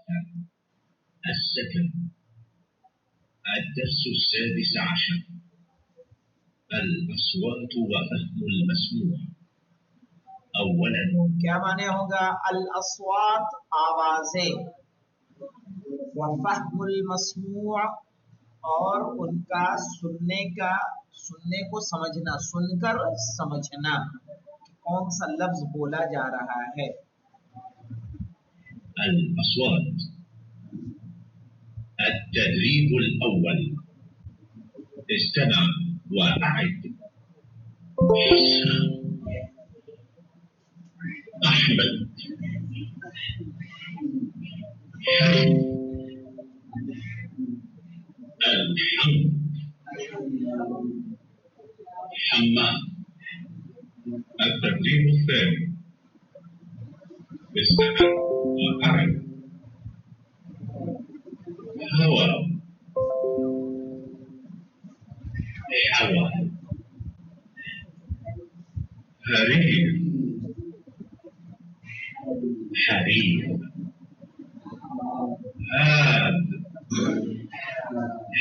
السكن. الدرس السادس عشر. الأصوات وفهم المسموع. اولا کیا معنی ہوگا؟ الاصوات آوازیں، وفهم المسموع اور ان کا سننے کو سمجھنا، سن کر سمجھنا کہ کون سا لفظ بولا جا رہا ہے۔ الأصوات. التدريب الأول. استمع وأعد. حسن. أحمد. حمد. الحمد. حمام. التدريب الثاني. استمع وأعد. هوى. حوى. هرير. حرير. هاد.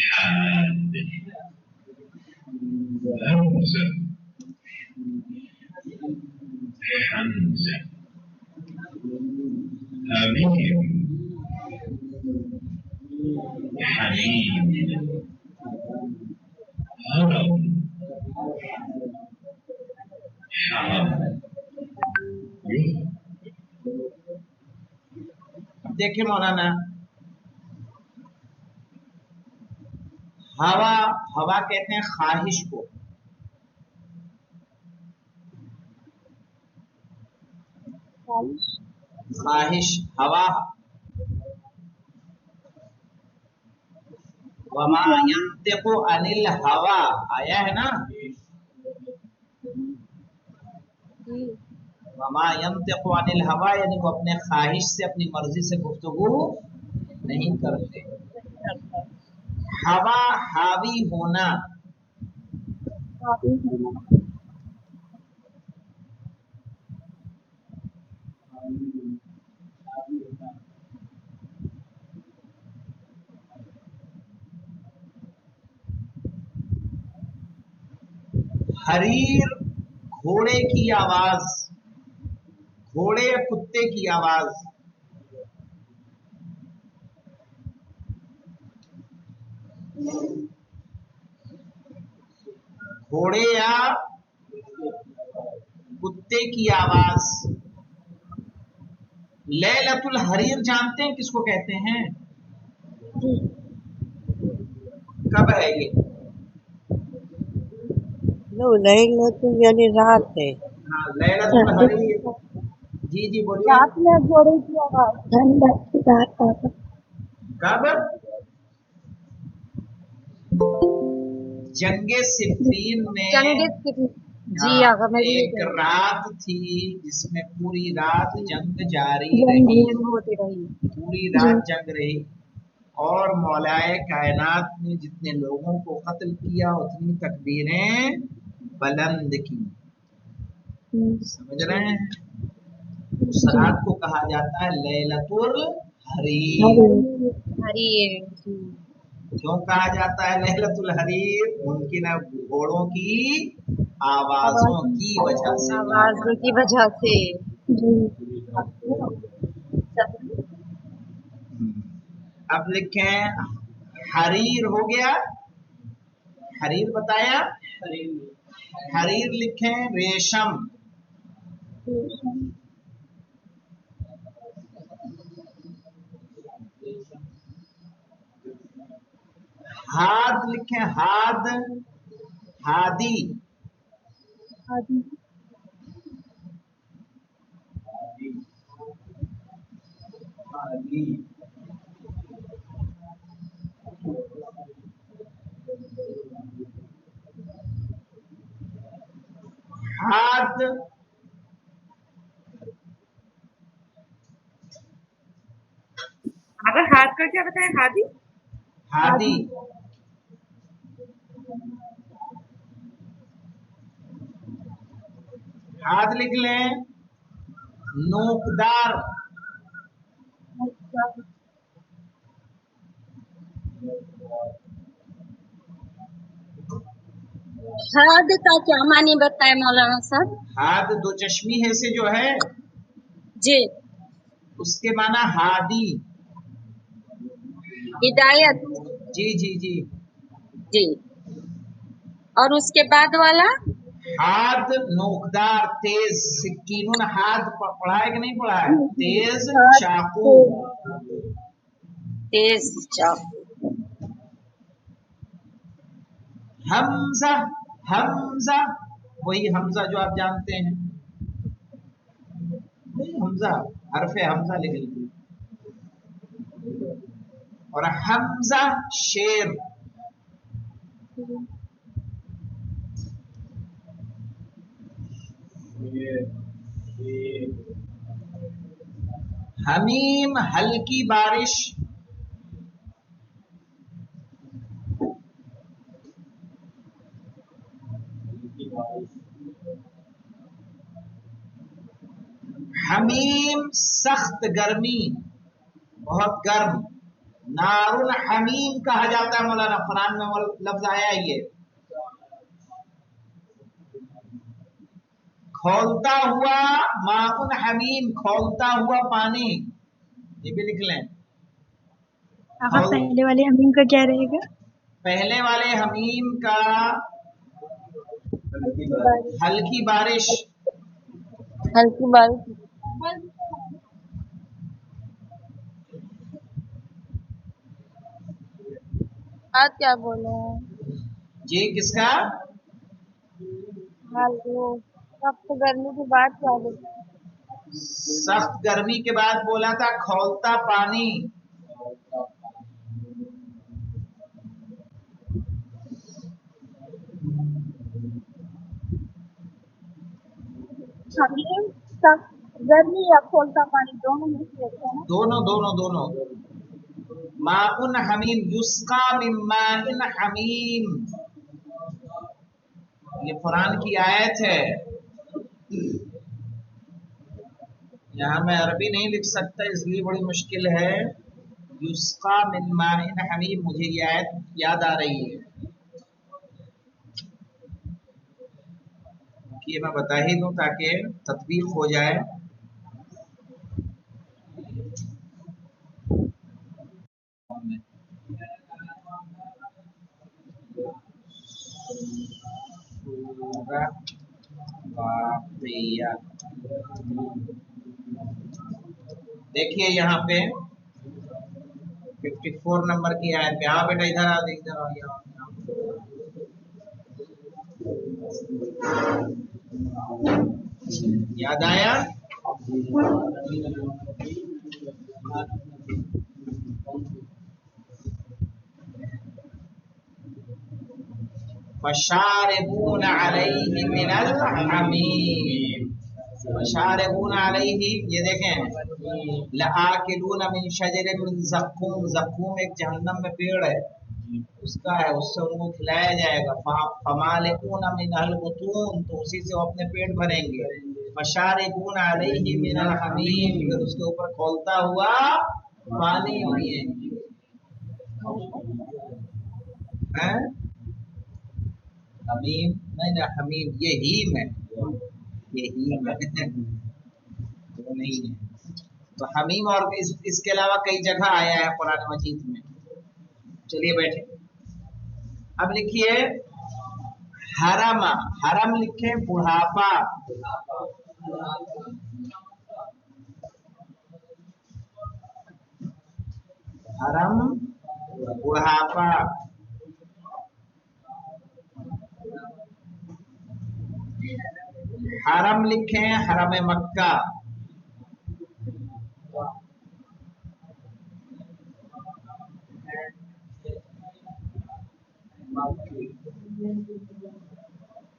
حاد. همزة. حمزة. هميم. حميم. هرم. حرم. دیکھیں مولانا، ہوا کہتے ہیں خواہش کو، خواہش ہوا۔ وما ينطق عن الهوى آیا ہے نا، وما ينطق عن الهوى یعنی وہ اپنے خواہش سے، اپنی مرضی سے گفتگو نہیں کرتے۔ ہوا حاوی ہونا، حریر گھوڑے کی آواز، گھوڑے یا کتے کی آواز۔ گھوڑے یا کتے کی آواز۔ لیلۃ الحریر جانتے ہیں کس کو کہتے ہیں؟ کب ہے یہ؟ لیلۃ یعنی رات ہے۔ ہاں لیلۃ الحریر، جی جی بولیے۔ رات میں گھوڑے کی آواز، کب؟ جنگ صفین میں جی آقا میں ایک رات تھی جس میں پوری رات جنگ جاری رہی، ہوتی رہی، پوری رات جنگ رہی، اور مولائے کائنات نے جتنے لوگوں کو قتل کیا اتنی تکبیریں بلند کی۔ سمجھ رہے ہیں؟ اس رات کو کہا جاتا ہے لیلۃ الحریر۔ کیوں کہا جاتا ہے لیلۃ الحریر؟ ممکن ہے گھوڑوں کی آوازوں کی وجہ سے، آوازوں کی وجہ سے۔ اب لکھیں حریر ہو گیا، حریر بتایا، حریر لکھیں ریشم، ہاد لکھیں ہاد، ہادی، ہاد اگر ہاتھ کا کیا بتائے؟ ہادی، ہادی، ہاتھ لکھ لیں نوکدار، हाद का क्या मानी बताए मौलाना साहब? हाद दो चश्मी है से जो है जी, उसके माना हादी। हिदायत। जी जी जी। जी, और उसके बाद वाला हाद नोकदार तेज, सिक्कीनुन हाद पढ़ा है कि नहीं पढ़ा है? तेज चाकू। तेज चाकू। हमजा, हमजा वही हमजा जो आप जानते हैं, नहीं हमजा हरफे हमजा लिख लीजिए। और हमजा शेर। हमीम हल्की बारिश। हमीम सख्त गर्मी, बहुत गर्म। नारुल हमीम कहा जाता है मौलाना, कुरान में लफ्ज आया है ये। खौलता हुआ माउन हमीम, खौलता हुआ पानी, ये भी लिख लें। पहले वाले हमीम का क्या रहेगा? पहले वाले हमीम का हल्की बारिश। हल्की बारिश। आज क्या बोले हैं? जी किसका? हाल वो सख्त गर्मी की बात क्या बोले? सख्त गर्मी के बाद बोला था खौलता पानी। हमीम सख्त गर्मी या खोलता पानी दोनों मिक्स रहते हैं ना? दोनों दोनों दोनों। माउन हमीम, युस्का मिन माइन हमीम, ये कुरान की आयत है। यहाँ मैं अरबी नहीं लिख सकता इसलिए बड़ी मुश्किल है। युस्का मिन माइन हमीम, मुझे ये आयत याद आ रही है कि ये मैं बता ही दूं ताकि तत्वीक हो जाए। सूरह वाक़िया। देखिए यहाँ पे 54 नंबर की आयत पे। हाँ बेटा इधर आ, इधर आ गया। याद आया? फशारिबून अलैहि मिनल हमीम, फशारिबून अलैहि, ये देखें लआकिलून मिन शजरिन मिन ज़क्कूम, ज़क्कूम एक जहन्नम में पेड़ है, उसका है, उससे उनको खिलाया जाएगा। फमालिकून मिनल बुतून, तो उसी से वो अपने पेट भरेंगे। फशारिबून अलैहि मिनल हमीम, फिर उसके ऊपर खौलता हुआ पानी पिएंगे। हैं? हमीम नहीं ना, हमीम ये हीम है, ये हीम है वो नहीं है। तो हमीम और इसके अलावा कई जगह आया है कुरान मजीद में। चलिए बैठे। अब लिखिए हरम, हरम लिखे बुढ़ापा। हरम बुढ़ापा। हरम लिखे हरम मक्का।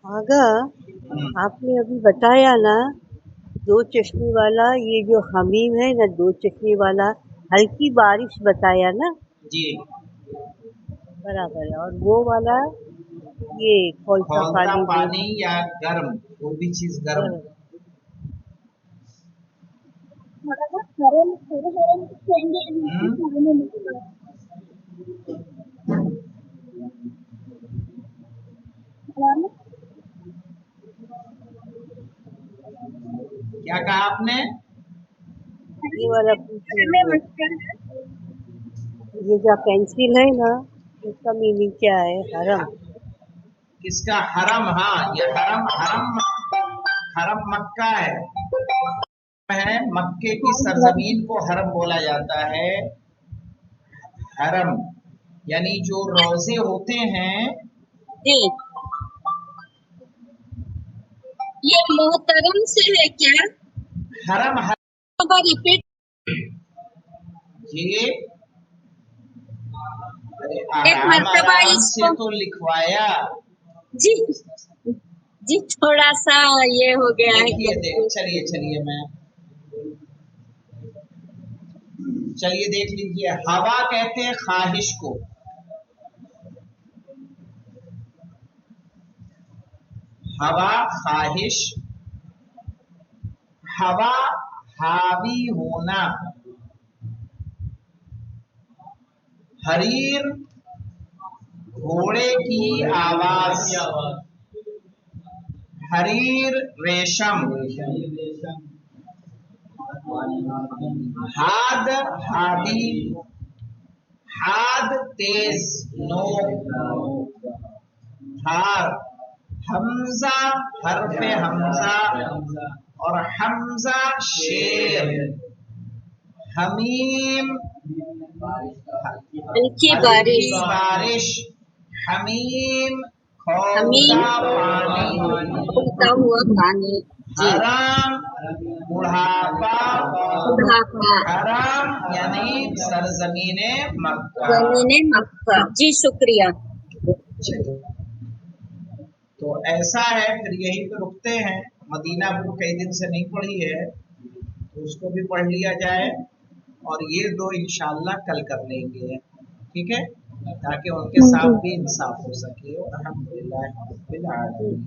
आगा आपने अभी बताया ना दो चश्मे वाला, ये जो हमीम है ना दो चश्मे वाला, हल्की बारिश बताया ना? जी बराबर है। और वो वाला ये खौलता खौलता पानी पानी या गर्म, कोई भी चीज गर्म। हरम हरम कहेंगे, हम्म? क्या कहा आपने? ये वाला पूछ में लीजिए। मुश्किल है। ये जो पेंसिल है ना, इसका मीनिंग क्या है? हरम। किसका? हरम। हाँ, ये हरम हरम हरम मक्का है मक्के की सरजमीन को हरम बोला जाता है। हरम यानी जो रोजे होते हैं। जी, ये मोहतरम से है क्या? हरम रिपीट। ये अरे एक आराम मर्तबा आराम से इसको तो लिखवाया। जी जी, थोड़ा सा ये हो गया है। चलिए चलिए देख लीजिए। हवा कहते हैं ख्वाहिश को। हवा ख्वाहिश। हवा हावी होना। हरीर घोड़े की आवाज। हरीर रेशम। हाद हादी। हाद तेज नोक। धार। हमजा हरफे हमजा और हमजा शेर। हमीम हल्की बारिश। बारिश। हमीम हमीम पानी। उगता हुआ पानी। जी, हराम बुढ़ापा। बुढ़ापा। हराम यानी सरजमीने मक्का। जमीने मक्का। जी शुक्रिया। तो ऐसा है, फिर यहीं पे रुकते हैं। मदीना को कई दिन से नहीं पढ़ी है तो उसको भी पढ़ लिया जाए और ये दो इंशाअल्लाह कल कर लेंगे, ठीक है, ताकि उनके साथ भी इंसाफ हो सके। अल्हम्दुलिल्लाह रब्बिल आलमीन।